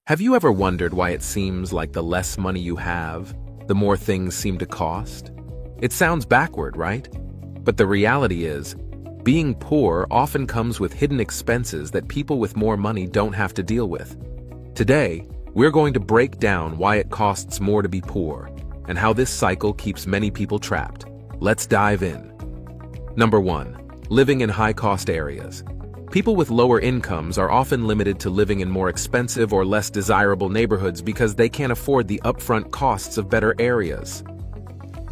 Have you ever wondered why it seems like the less money you have, the more things seem to cost? It sounds backward, right? But the reality is, being poor often comes with hidden expenses that people with more money don't have to deal with. Today, we're going to break down why it costs more to be poor and how this cycle keeps many people trapped. Let's dive in. Number 1. Living in high-cost areas. People with lower incomes are often limited to living in more expensive or less desirable neighborhoods because they can't afford the upfront costs of better areas.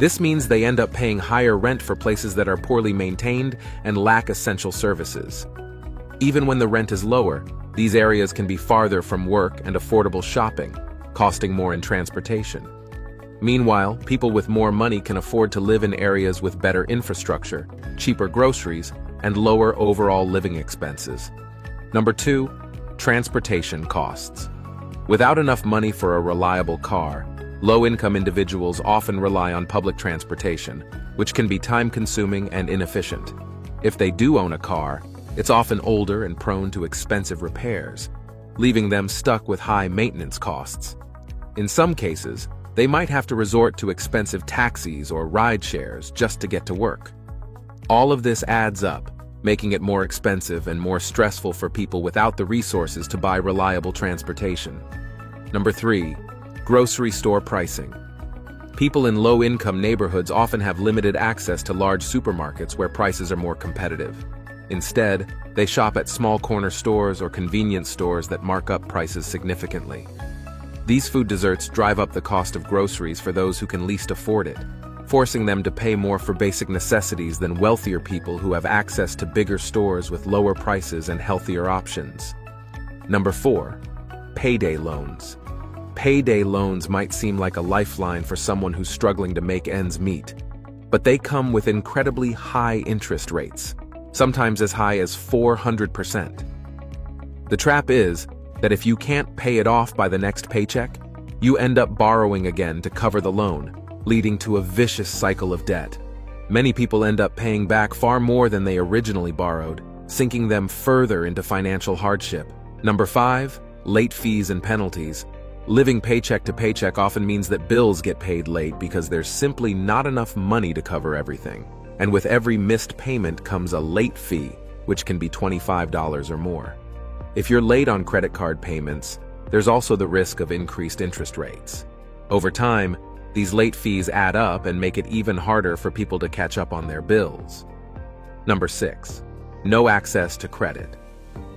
This means they end up paying higher rent for places that are poorly maintained and lack essential services. Even when the rent is lower, these areas can be farther from work and affordable shopping, costing more in transportation. Meanwhile, people with more money can afford to live in areas with better infrastructure, cheaper groceries, and lower overall living expenses. Number 2. Transportation costs. Without enough money for a reliable car, low-income individuals often rely on public transportation, which can be time-consuming and inefficient. If they do own a car, it's often older and prone to expensive repairs, leaving them stuck with high maintenance costs. In some cases, they might have to resort to expensive taxis or ride shares just to get to work. All of this adds up, making it more expensive and more stressful for people without the resources to buy reliable transportation. Number 3. Grocery store pricing. People in low-income neighborhoods often have limited access to large supermarkets where prices are more competitive. Instead, they shop at small corner stores or convenience stores that mark up prices significantly. These food deserts drive up the cost of groceries for those who can least afford it, forcing them to pay more for basic necessities than wealthier people who have access to bigger stores with lower prices and healthier options. Number 4. Payday loans. Payday loans might seem like a lifeline for someone who's struggling to make ends meet, but they come with incredibly high interest rates, sometimes as high as 400%. The trap is that if you can't pay it off by the next paycheck, you end up borrowing again to cover the loan, leading to a vicious cycle of debt. Many people end up paying back far more than they originally borrowed, sinking them further into financial hardship. Number 5. Late fees and penalties. Living paycheck to paycheck often means that bills get paid late because there's simply not enough money to cover everything. And with every missed payment comes a late fee, which can be $25 or more. If you're late on credit card payments, there's also the risk of increased interest rates. Over time, these late fees add up and make it even harder for people to catch up on their bills. Number 6. No access to credit.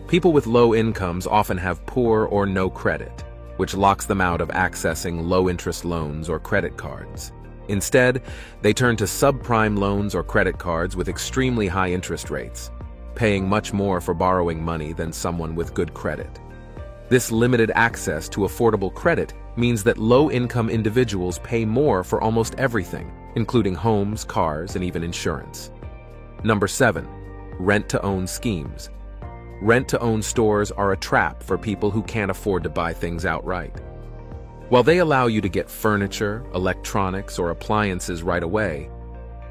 People with low incomes often have poor or no credit, which locks them out of accessing low-interest loans or credit cards. Instead, they turn to subprime loans or credit cards with extremely high interest rates, paying much more for borrowing money than someone with good credit. This limited access to affordable credit means that low-income individuals pay more for almost everything, including homes, cars, and even insurance. Number 7. Rent-to-own schemes. Rent-to-own stores are a trap for people who can't afford to buy things outright. While they allow you to get furniture, electronics, or appliances right away,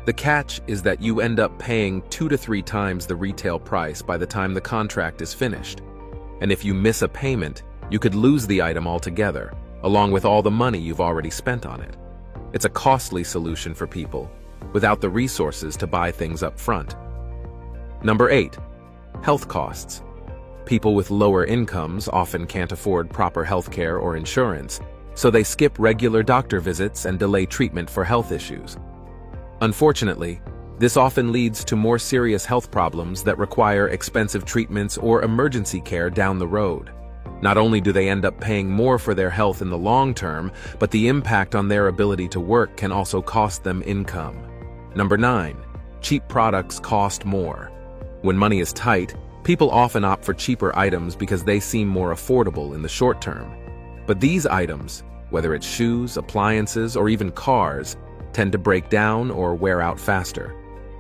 the catch is that you end up paying 2 to 3 times the retail price by the time the contract is finished. And if you miss a payment, you could lose the item altogether, along with all the money you've already spent on it. It's a costly solution for people without the resources to buy things up front. Number 8. Health costs. People with lower incomes often can't afford proper health care or insurance, so they skip regular doctor visits and delay treatment for health issues. Unfortunately, this often leads to more serious health problems that require expensive treatments or emergency care down the road. Not only do they end up paying more for their health in the long term, but the impact on their ability to work can also cost them income. Number 9. Cheap products cost more. When money is tight, people often opt for cheaper items because they seem more affordable in the short term. But these items, whether it's shoes, appliances, or even cars, tend to break down or wear out faster.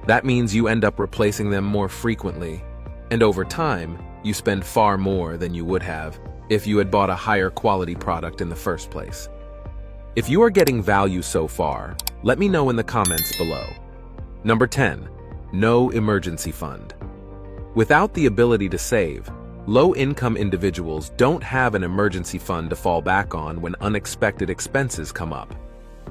That means you end up replacing them more frequently, and over time, you spend far more than you would have if you had bought a higher quality product in the first place. If you are getting value so far, let me know in the comments below. Number 10. No emergency fund. Without the ability to save, Low-income individuals don't have an emergency fund to fall back on when unexpected expenses come up,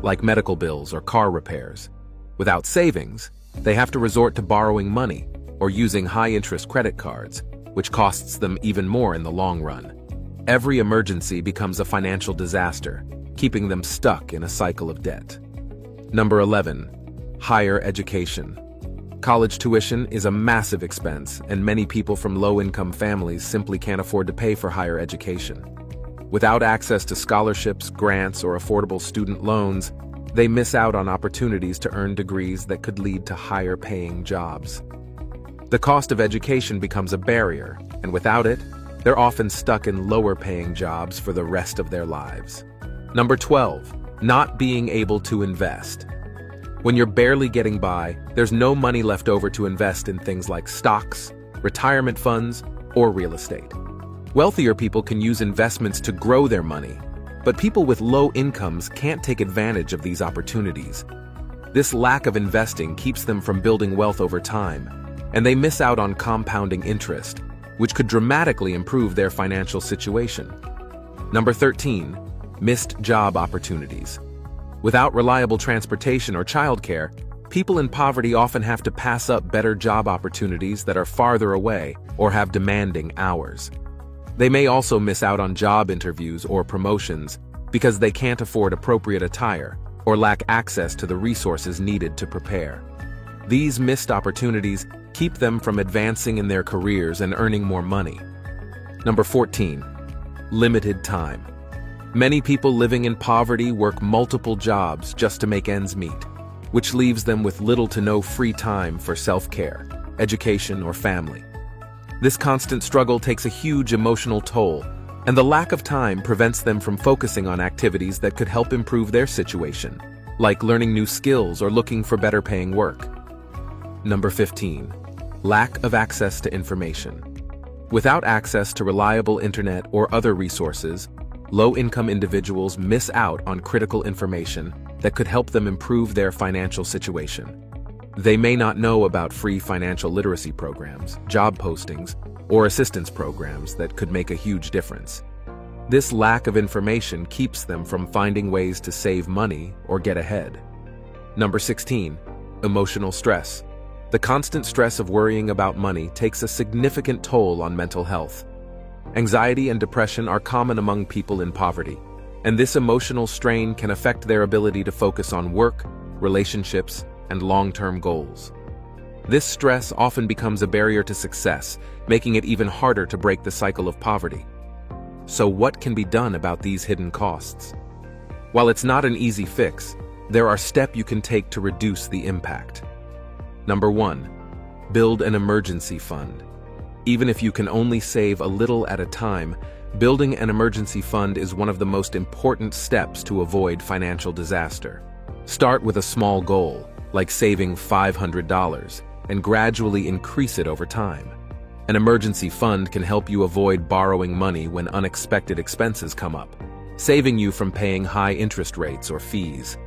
like medical bills or car repairs. Without savings, they have to resort to borrowing money or using high-interest credit cards, which costs them even more in the long run. Every emergency becomes a financial disaster, keeping them stuck in a cycle of debt. Number 11. Higher education. College tuition is a massive expense, and many people from low-income families simply can't afford to pay for higher education. Without access to scholarships, grants, or affordable student loans, they miss out on opportunities to earn degrees that could lead to higher-paying jobs. The cost of education becomes a barrier, and without it, they're often stuck in lower-paying jobs for the rest of their lives. Number 12. Not being able to invest. When you're barely getting by, there's no money left over to invest in things like stocks, retirement funds, or real estate. Wealthier people can use investments to grow their money, but people with low incomes can't take advantage of these opportunities. This lack of investing keeps them from building wealth over time, and they miss out on compounding interest, which could dramatically improve their financial situation. Number 13. Missed job opportunities. Without reliable transportation or childcare, people in poverty often have to pass up better job opportunities that are farther away or have demanding hours. They may also miss out on job interviews or promotions because they can't afford appropriate attire or lack access to the resources needed to prepare. These missed opportunities keep them from advancing in their careers and earning more money. Number 14. Limited time. Many people living in poverty work multiple jobs just to make ends meet, which leaves them with little to no free time for self-care, education, or family. This constant struggle takes a huge emotional toll, and the lack of time prevents them from focusing on activities that could help improve their situation, like learning new skills or looking for better-paying work. Number 15. Lack of access to information. Without access to reliable internet or other resources, low-income individuals miss out on critical information that could help them improve their financial situation. They may not know about free financial literacy programs, job postings, or assistance programs that could make a huge difference. This lack of information keeps them from finding ways to save money or get ahead. Number 16. Emotional stress. The constant stress of worrying about money takes a significant toll on mental health. Anxiety and depression are common among people in poverty, and this emotional strain can affect their ability to focus on work, relationships, and long-term goals. This stress often becomes a barrier to success, making it even harder to break the cycle of poverty. So what can be done about these hidden costs? While it's not an easy fix, there are steps you can take to reduce the impact. Number 1. Build an emergency fund. Even if you can only save a little at a time, building an emergency fund is one of the most important steps to avoid financial disaster. Start with a small goal, like saving $500, and gradually increase it over time. An emergency fund can help you avoid borrowing money when unexpected expenses come up, saving you from paying high interest rates or fees.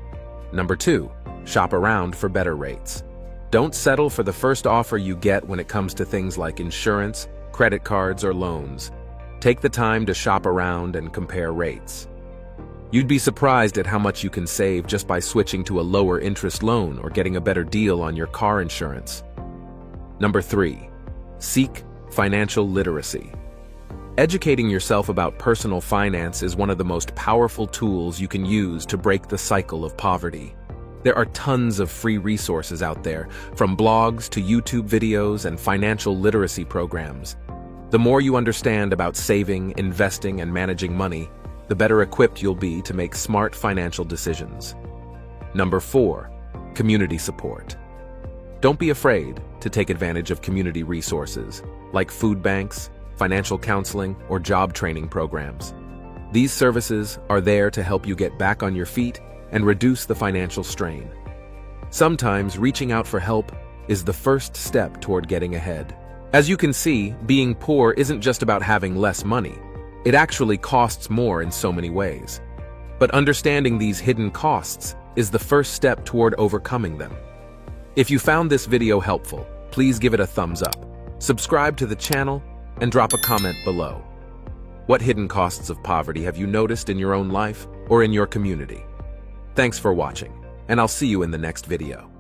Number 2. Shop around for better rates. Don't settle for the first offer you get when it comes to things like insurance, credit cards, or loans. Take the time to shop around and compare rates. You'd be surprised at how much you can save just by switching to a lower interest loan or getting a better deal on your car insurance. Number 3. Seek financial literacy. Educating yourself about personal finance is one of the most powerful tools you can use to break the cycle of poverty. There are tons of free resources out there, from blogs to YouTube videos and financial literacy programs. The more you understand about saving, investing, and managing money, the better equipped you'll be to make smart financial decisions. Number 4. Community support. Don't be afraid to take advantage of community resources, like food banks, financial counseling, or job training programs. These services are there to help you get back on your feet and reduce the financial strain. Sometimes reaching out for help is the first step toward getting ahead. As you can see, being poor isn't just about having less money. It actually costs more in so many ways. But understanding these hidden costs is the first step toward overcoming them. If you found this video helpful, please give it a thumbs up, subscribe to the channel, and drop a comment below. What hidden costs of poverty have you noticed in your own life or in your community? Thanks for watching, and I'll see you in the next video.